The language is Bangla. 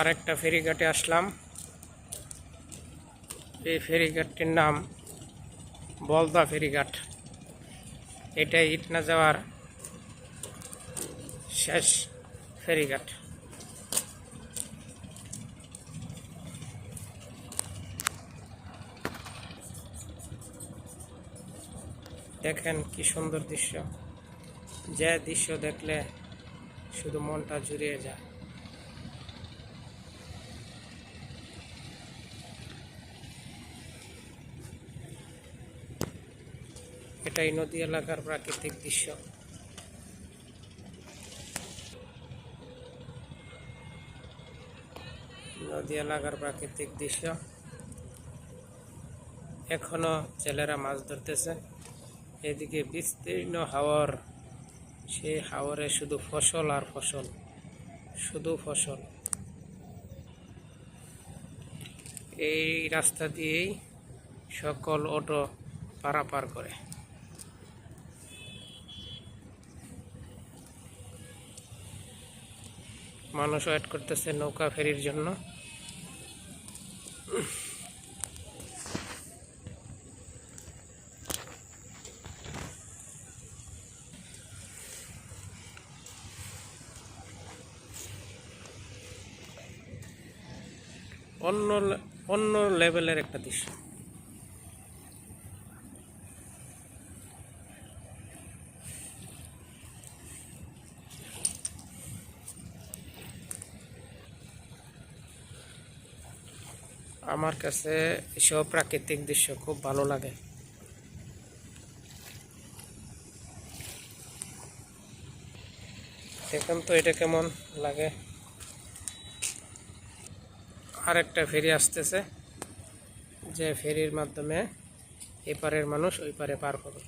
আরেকটা ফেরিঘাটে আসলাম। এই ফেরিঘাটটির নাম বলদা ফেরিঘাট। এটাই ইটনা যাওয়ার শেষ ফেরিঘাট। দেখেন কি সুন্দর দৃশ্য, যে দৃশ্য দেখলে শুধু মনটা জুড়িয়ে যায়। এটাই নদী এলাকার প্রাকৃতিক দৃশ্য। নদী এলাকার প্রাকৃতিক দৃশ্য। এখনো ছেলেরা মাছ ধরতেছে। এদিকে বিস্তীর্ণ হাওর, সেই হাওরে শুধু ফসল আর ফসল, শুধু ফসল। এই রাস্তা দিয়েই সকল অটো পারাপার করে। মানুষ ওয়েট করতেছে নৌকা ফেরির জন্য। অন্য অন্য লেভেলের একটা দৃশ্য। আমার কাছে এসব প্রাকৃতিক দৃশ্য খুব ভালো লাগে। দেখুন তো এটা কেমন লাগে। আরেকটা ফেরি আসতেছে, যে ফেরির মাধ্যমে এপারের মানুষ ওই পারে পার হবে।